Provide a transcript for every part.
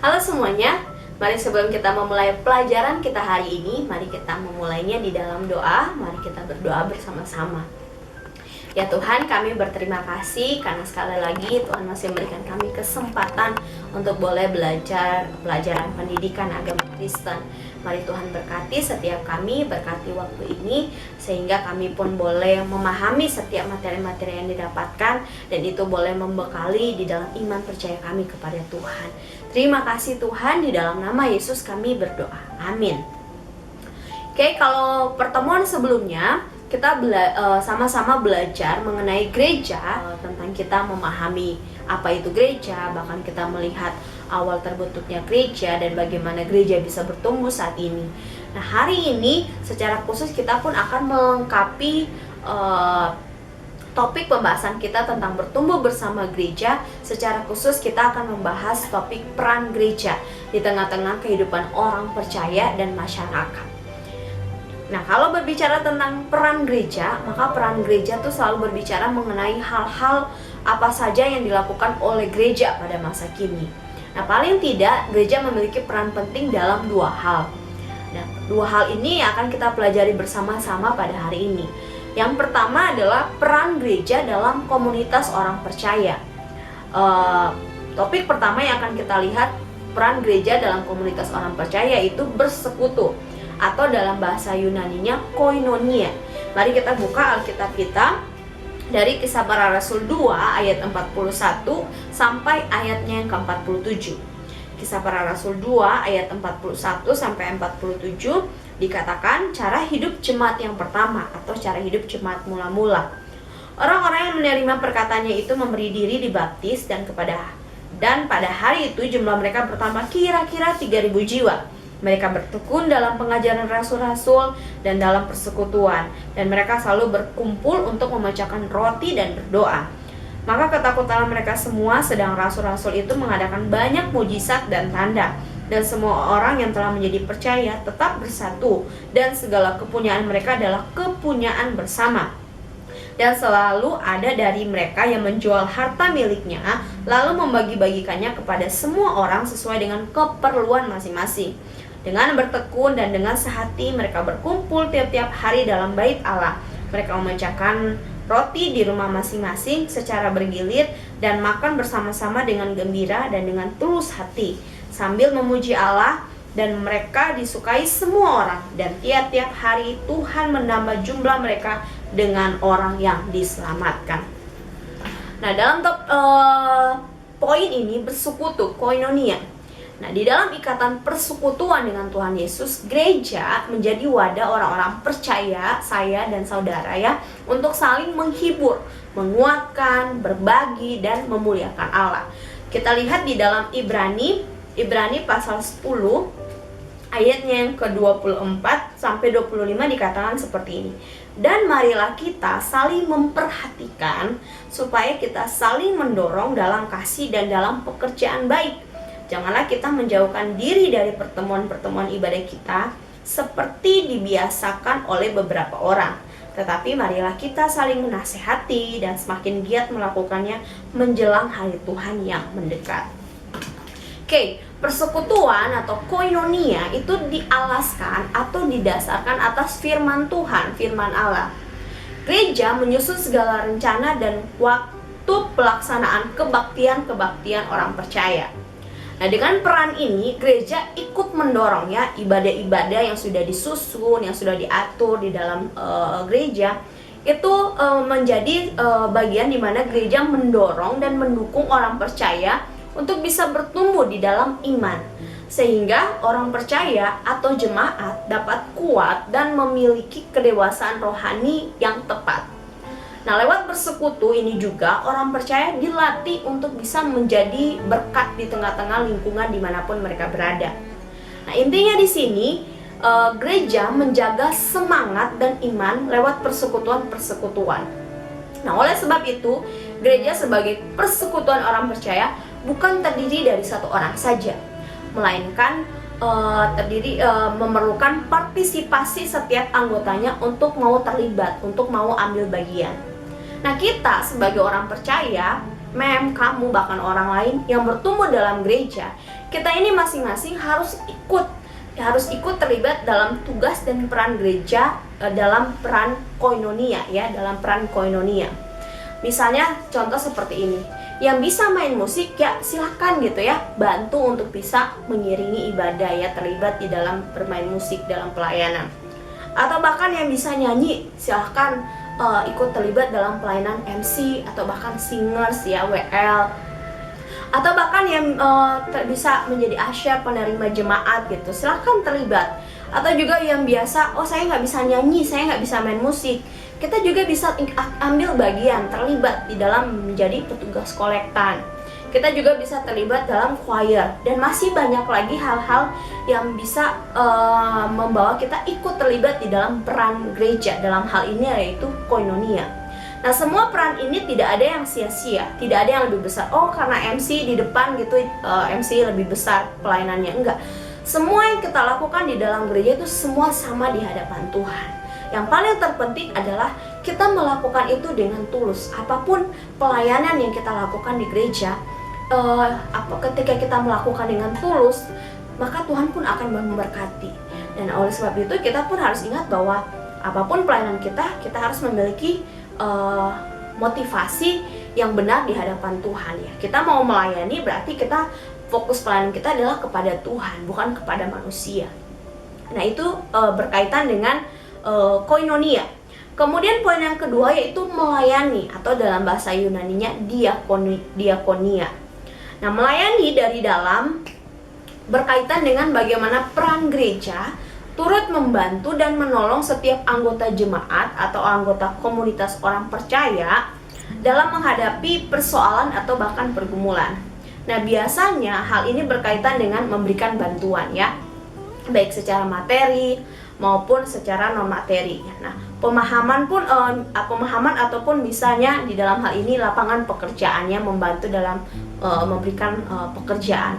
Halo semuanya, mari sebelum kita memulai pelajaran kita hari ini, mari kita memulainya di dalam doa. Mari kita berdoa bersama-sama. Ya Tuhan, kami berterima kasih karena sekali lagi Tuhan masih memberikan kami kesempatan untuk boleh belajar pelajaran pendidikan agama Kristen. Mari Tuhan berkati setiap kami, berkati waktu ini, sehingga kami pun boleh memahami setiap materi-materi yang didapatkan, dan itu boleh membekali di dalam iman percaya kami kepada Tuhan. Terima kasih Tuhan, di dalam nama Yesus kami berdoa. Amin. Oke, kalau pertemuan sebelumnya kita sama-sama belajar mengenai gereja, tentang kita memahami apa itu gereja, bahkan kita melihat awal terbentuknya gereja dan bagaimana gereja bisa bertumbuh saat ini. Nah, hari ini secara khusus kita pun akan melengkapi topik pembahasan kita tentang bertumbuh bersama gereja. Secara khusus kita akan membahas topik peran gereja di tengah-tengah kehidupan orang percaya dan masyarakat. Nah, kalau berbicara tentang peran gereja, maka peran gereja itu selalu berbicara mengenai hal-hal apa saja yang dilakukan oleh gereja pada masa kini. Nah, paling tidak gereja memiliki peran penting dalam dua hal. Nah, dua hal ini akan kita pelajari bersama-sama pada hari ini. Yang pertama adalah peran gereja dalam komunitas orang percaya. Topik pertama yang akan kita lihat, peran gereja dalam komunitas orang percaya, itu bersekutu, atau dalam bahasa Yunaninya koinonia. Mari kita buka Alkitab kita dari Kisah Para Rasul 2 ayat 41 sampai ayatnya yang ke-47. Kisah Para Rasul 2 ayat 41 sampai 47 dikatakan cara hidup jemaat yang pertama atau cara hidup jemaat mula-mula. Orang-orang yang menerima perkataannya itu memberi diri dibaptis, dan pada hari itu jumlah mereka bertambah kira-kira 3.000 jiwa. Mereka bertekun dalam pengajaran rasul-rasul dan dalam persekutuan, dan mereka selalu berkumpul untuk memecahkan roti dan berdoa. Maka ketakutanlah mereka semua, sedang rasul-rasul itu mengadakan banyak mujizat dan tanda. Dan semua orang yang telah menjadi percaya tetap bersatu, dan segala kepunyaan mereka adalah kepunyaan bersama. Dan selalu ada dari mereka yang menjual harta miliknya, lalu membagi-bagikannya kepada semua orang sesuai dengan keperluan masing-masing. Dengan bertekun dan dengan sehati mereka berkumpul tiap-tiap hari dalam bait Allah. Mereka memecahkan roti di rumah masing-masing secara bergilir dan makan bersama-sama dengan gembira dan dengan tulus hati, sambil memuji Allah, dan mereka disukai semua orang. Dan tiap-tiap hari Tuhan menambah jumlah mereka dengan orang yang diselamatkan. Nah, dalam poin ini bersekutu, koinonia. Nah, di dalam ikatan persekutuan dengan Tuhan Yesus, gereja menjadi wadah orang-orang percaya, saya dan saudara ya, untuk saling menghibur, menguatkan, berbagi, dan memuliakan Allah. Kita lihat di dalam Ibrani pasal 10 ayatnya yang ke-24 sampai 25 dikatakan seperti ini. Dan marilah kita saling memperhatikan supaya kita saling mendorong dalam kasih dan dalam pekerjaan baik. Janganlah kita menjauhkan diri dari pertemuan-pertemuan ibadah kita seperti dibiasakan oleh beberapa orang. Tetapi marilah kita saling menasehati dan semakin giat melakukannya menjelang hari Tuhan yang mendekat. Oke, persekutuan atau koinonia itu dialaskan atau didasarkan atas firman Tuhan, firman Allah. Gereja menyusun segala rencana dan waktu pelaksanaan kebaktian orang percaya. Nah, dengan peran ini gereja ikut mendorong ya ibadah-ibadah yang sudah disusun, yang sudah diatur di dalam gereja itu menjadi bagian di mana gereja mendorong dan mendukung orang percaya untuk bisa bertumbuh di dalam iman, sehingga orang percaya atau jemaat dapat kuat dan memiliki kedewasaan rohani yang tepat. Nah, lewat bersekutu ini juga orang percaya dilatih untuk bisa menjadi berkat di tengah-tengah lingkungan dimanapun mereka berada. Nah, intinya di sini gereja menjaga semangat dan iman lewat persekutuan-persekutuan. Nah, oleh sebab itu gereja sebagai persekutuan orang percaya bukan terdiri dari satu orang saja, melainkan memerlukan partisipasi setiap anggotanya untuk mau terlibat, untuk mau ambil bagian. Nah, kita sebagai orang percaya kamu, bahkan orang lain yang bertumbuh dalam gereja, kita ini masing-masing harus ikut terlibat dalam tugas dan peran gereja, dalam peran koinonia ya, dalam peran koinonia. Misalnya contoh seperti ini, yang bisa main musik ya silahkan gitu ya, bantu untuk bisa mengiringi ibadah ya, terlibat di dalam bermain musik dalam pelayanan. Atau bahkan yang bisa nyanyi silahkan ikut terlibat dalam pelayanan MC atau bahkan singers ya, WL. Atau bahkan yang bisa menjadi asyar, penerima jemaat gitu, silahkan terlibat. Atau juga yang biasa, saya nggak bisa nyanyi, saya nggak bisa main musik, kita juga bisa ambil bagian, terlibat di dalam menjadi petugas kolektan. Kita juga bisa terlibat dalam choir, dan masih banyak lagi hal-hal yang bisa membawa kita ikut terlibat di dalam peran gereja. Dalam hal ini yaitu koinonia. Nah, semua peran ini tidak ada yang sia-sia, tidak ada yang lebih besar. Karena MC di depan gitu, MC lebih besar pelayanannya, enggak. Semua yang kita lakukan di dalam gereja itu semua sama di hadapan Tuhan. Yang paling terpenting adalah kita melakukan itu dengan tulus. Apapun pelayanan yang kita lakukan di gereja, ketika kita melakukan dengan tulus, maka Tuhan pun akan memberkati. Dan oleh sebab itu kita pun harus ingat bahwa apapun pelayanan kita harus memiliki motivasi yang benar di hadapan Tuhan ya. Kita mau melayani berarti kita fokus pelayanan kita adalah kepada Tuhan, bukan kepada manusia. Nah, itu berkaitan dengan koinonia. Kemudian poin yang kedua yaitu melayani, atau dalam bahasa Yunaninya diakonia. Nah, melayani dari dalam berkaitan dengan bagaimana peran gereja turut membantu dan menolong setiap anggota jemaat atau anggota komunitas orang percaya dalam menghadapi persoalan atau bahkan pergumulan. Nah, biasanya hal ini berkaitan dengan memberikan bantuan ya, baik secara materi maupun secara non materi. Nah, pemahaman ataupun misalnya di dalam hal ini lapangan pekerjaannya, membantu dalam memberikan pekerjaan.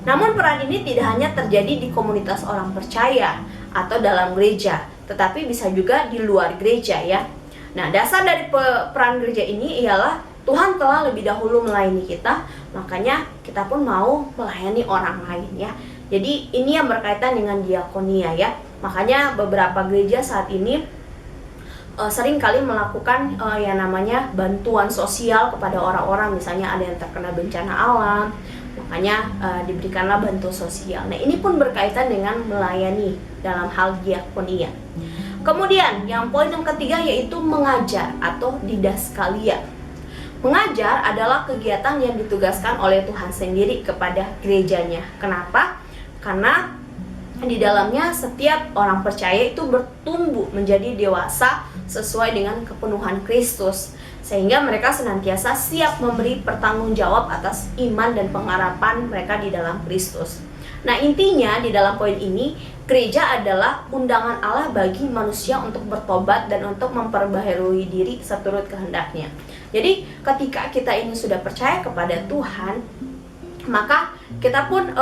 Namun peran ini tidak hanya terjadi di komunitas orang percaya atau dalam gereja, tetapi bisa juga di luar gereja ya. Nah, dasar dari peran gereja ini ialah Tuhan telah lebih dahulu melayani kita, makanya kita pun mau melayani orang lain ya. Jadi ini yang berkaitan dengan diakonia ya. Makanya beberapa gereja saat ini sering kali melakukan yang namanya bantuan sosial kepada orang-orang, misalnya ada yang terkena bencana alam, makanya diberikanlah bantuan sosial. Nah, ini pun berkaitan dengan melayani dalam hal diakonia. Kemudian yang poin yang ketiga yaitu mengajar atau didaskalia. Mengajar adalah kegiatan yang ditugaskan oleh Tuhan sendiri kepada gerejanya. Kenapa? Karena di dalamnya setiap orang percaya itu bertumbuh menjadi dewasa sesuai dengan kepenuhan Kristus, sehingga mereka senantiasa siap memberi pertanggung jawab atas iman dan pengharapan mereka di dalam Kristus. Nah, intinya di dalam poin ini, gereja adalah undangan Allah bagi manusia untuk bertobat dan untuk memperbaharui diri seturut kehendaknya. Jadi ketika kita ini sudah percaya kepada Tuhan, maka kita pun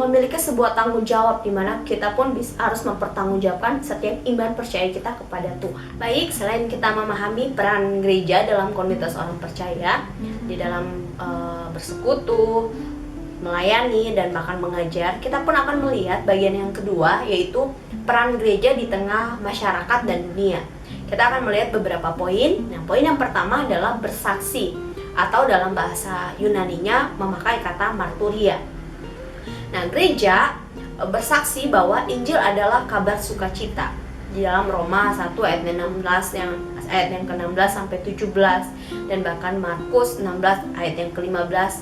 memiliki sebuah tanggung jawab, di mana kita pun harus mempertanggungjawabkan setiap iman percaya kita kepada Tuhan. Baik, selain kita memahami peran gereja dalam komunitas orang percaya, di dalam bersekutu, melayani, dan bahkan mengajar, kita pun akan melihat bagian yang kedua, yaitu peran gereja di tengah masyarakat dan dunia. Kita akan melihat beberapa poin. Nah, poin yang pertama adalah bersaksi, atau dalam bahasa Yunaninya memakai kata marturia. Nah, gereja bersaksi bahwa Injil adalah kabar sukacita. Di dalam Roma 1 ayat 16 ayat yang ke-16 sampai 17, dan bahkan Markus 16 ayat yang ke-15,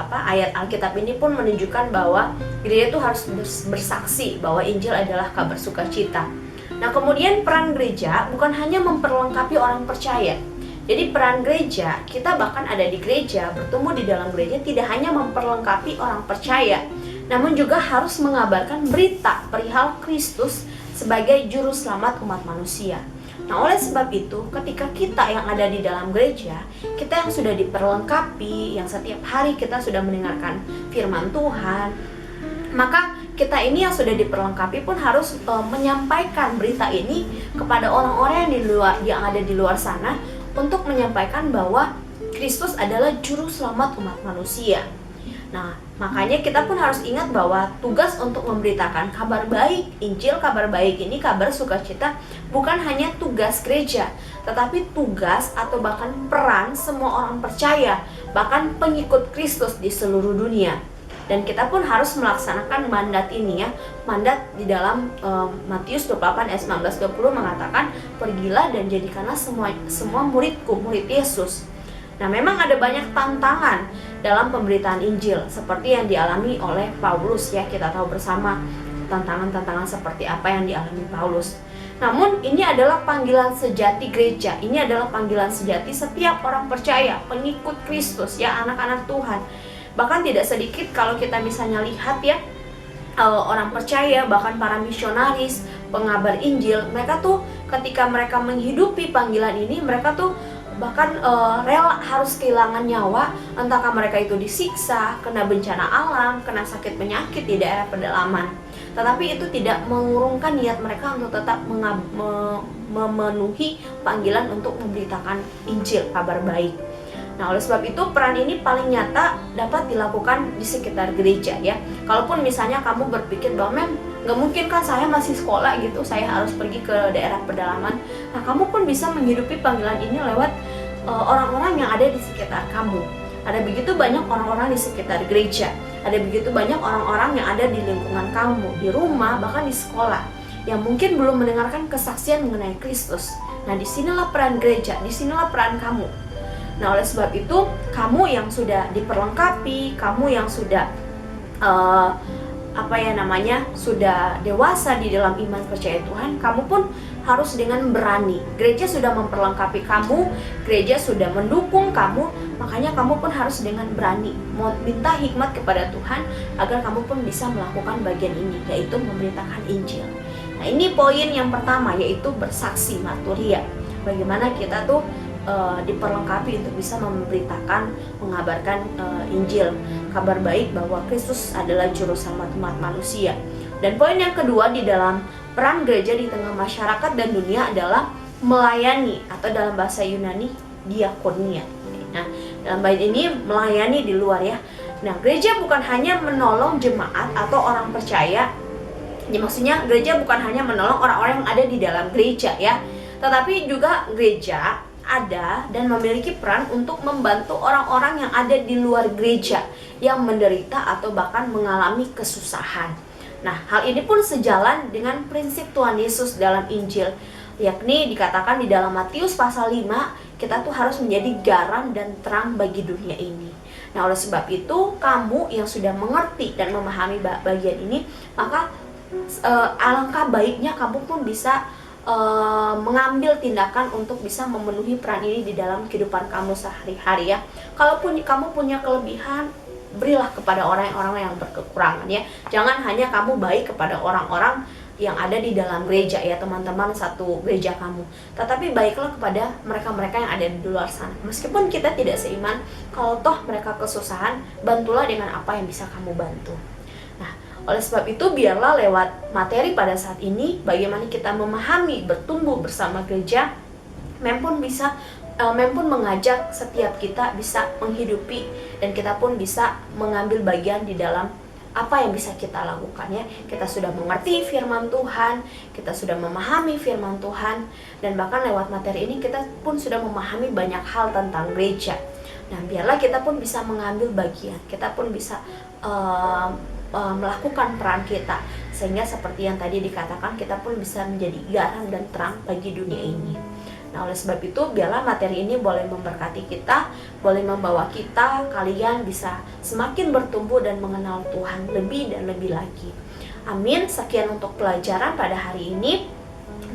ayat Alkitab ini pun menunjukkan bahwa gereja itu harus bersaksi bahwa Injil adalah kabar sukacita. Nah, kemudian peran gereja bukan hanya memperlengkapi orang percaya. Jadi peran gereja, kita bahkan ada di gereja, bertumbuh di dalam gereja, tidak hanya memperlengkapi orang percaya, namun juga harus mengabarkan berita perihal Kristus sebagai juru selamat umat manusia. Nah, oleh sebab itu, ketika kita yang ada di dalam gereja, kita yang sudah diperlengkapi, yang setiap hari kita sudah mendengarkan firman Tuhan, maka kita ini yang sudah diperlengkapi pun harus menyampaikan berita ini kepada orang-orang yang ada di luar sana, untuk menyampaikan bahwa Kristus adalah juru selamat umat manusia. Nah, makanya kita pun harus ingat bahwa tugas untuk memberitakan kabar baik, Injil kabar baik ini, kabar sukacita, bukan hanya tugas gereja, tetapi tugas atau bahkan peran semua orang percaya, bahkan pengikut Kristus di seluruh dunia. Dan kita pun harus melaksanakan mandat ini ya. Mandat di dalam Matius 28 ayat 19-20 mengatakan, pergilah dan jadikanlah semua muridku, murid Yesus. Nah, memang ada banyak tantangan dalam pemberitaan Injil seperti yang dialami oleh Paulus ya. Kita tahu bersama tantangan-tantangan seperti apa yang dialami Paulus. Namun ini adalah panggilan sejati gereja. Ini adalah panggilan sejati setiap orang percaya, pengikut Kristus ya, anak-anak Tuhan. Bahkan tidak sedikit kalau kita misalnya lihat ya, orang percaya, bahkan para misionaris, pengabar Injil, mereka tuh ketika mereka menghidupi panggilan ini, mereka tuh bahkan rela harus kehilangan nyawa, entahkah mereka itu disiksa, kena bencana alam, kena sakit penyakit di daerah pedalaman. Tetapi itu tidak mengurungkan niat mereka untuk tetap memenuhi panggilan untuk memberitakan Injil, kabar baik. Nah, oleh sebab itu peran ini paling nyata dapat dilakukan di sekitar gereja ya. Kalaupun misalnya kamu berpikir bahwa nggak mungkin kan saya masih sekolah gitu, saya harus pergi ke daerah pedalaman. Nah, kamu pun bisa menghidupi panggilan ini lewat orang-orang yang ada di sekitar kamu. Ada begitu banyak orang-orang di sekitar gereja. Ada begitu banyak orang-orang yang ada di lingkungan kamu, di rumah, bahkan di sekolah, yang mungkin belum mendengarkan kesaksian mengenai Kristus. Nah, disinilah peran gereja, disinilah peran kamu. Nah, oleh sebab itu, kamu yang sudah diperlengkapi, kamu yang sudah sudah dewasa di dalam iman percaya Tuhan, kamu pun harus dengan berani. Gereja sudah memperlengkapi kamu, gereja sudah mendukung kamu, makanya kamu pun harus dengan berani minta hikmat kepada Tuhan agar kamu pun bisa melakukan bagian ini, yaitu memberitakan Injil. Nah, ini poin yang pertama, yaitu bersaksi, marturia. Bagaimana kita tuh diperlengkapi untuk bisa memberitakan, mengabarkan Injil, kabar baik bahwa Kristus adalah juru selamat umat manusia. Dan poin yang kedua di dalam peran gereja di tengah masyarakat dan dunia adalah melayani, atau dalam bahasa Yunani diakonia. Nah, dalam bait ini melayani di luar ya. Nah, gereja bukan hanya menolong jemaat atau orang percaya. Ya, maksudnya gereja bukan hanya menolong orang-orang yang ada di dalam gereja ya, tetapi juga gereja ada dan memiliki peran untuk membantu orang-orang yang ada di luar gereja yang menderita atau bahkan mengalami kesusahan. Nah, hal ini pun sejalan dengan prinsip Tuhan Yesus dalam Injil, yakni dikatakan di dalam Matius pasal 5, kita tuh harus menjadi garam dan terang bagi dunia ini. Nah, oleh sebab itu, kamu yang sudah mengerti dan memahami bagian ini, maka alangkah baiknya kamu pun bisa mengambil tindakan untuk bisa memenuhi peran ini di dalam kehidupan kamu sehari-hari ya. Kalaupun kamu punya kelebihan, berilah kepada orang-orang yang berkekurangan ya. Jangan hanya kamu baik kepada orang-orang yang ada di dalam gereja ya, teman-teman satu gereja kamu, tetapi baiklah kepada mereka-mereka yang ada di luar sana. Meskipun kita tidak seiman, kalau toh mereka kesusahan, bantulah dengan apa yang bisa kamu bantu. Oleh sebab itu, biarlah lewat materi pada saat ini, bagaimana kita memahami, bertumbuh bersama gereja, Mem pun mengajak setiap kita bisa menghidupi, dan kita pun bisa mengambil bagian di dalam apa yang bisa kita lakukan ya. Kita sudah mengerti firman Tuhan, kita sudah memahami firman Tuhan, dan bahkan lewat materi ini kita pun sudah memahami banyak hal tentang gereja. Nah, biarlah kita pun bisa mengambil bagian, kita pun bisa melakukan peran kita, sehingga seperti yang tadi dikatakan, kita pun bisa menjadi garam dan terang bagi dunia ini. Nah, oleh sebab itu, biarlah materi ini boleh memberkati kita, boleh membawa kalian bisa semakin bertumbuh dan mengenal Tuhan lebih dan lebih lagi. Amin. Sekian untuk pelajaran pada hari ini.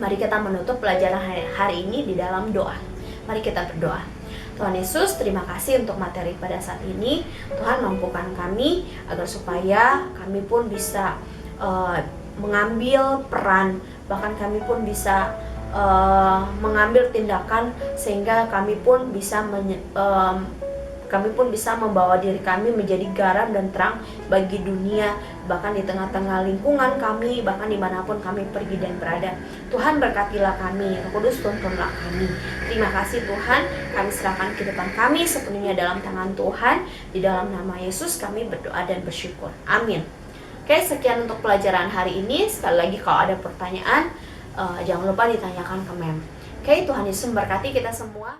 Mari kita menutup pelajaran hari ini di dalam doa. Mari kita berdoa. Tuhan Yesus, terima kasih untuk materi pada saat ini. Tuhan, mampukan kami agar supaya kami pun bisa mengambil peran, bahkan kami pun bisa mengambil tindakan, sehingga kami pun bisa kami pun bisa membawa diri kami menjadi garam dan terang bagi dunia, bahkan di tengah-tengah lingkungan kami, bahkan dimanapun kami pergi dan berada. Tuhan berkatilah kami, Roh Kudus tuntunlah kami. Terima kasih Tuhan, kami serahkan kehidupan kami sepenuhnya dalam tangan Tuhan. Di dalam nama Yesus kami berdoa dan bersyukur, amin. Oke, sekian untuk pelajaran hari ini. Sekali lagi kalau ada pertanyaan, jangan lupa ditanyakan ke Mem. Oke, Tuhan Yesus memberkati kita semua.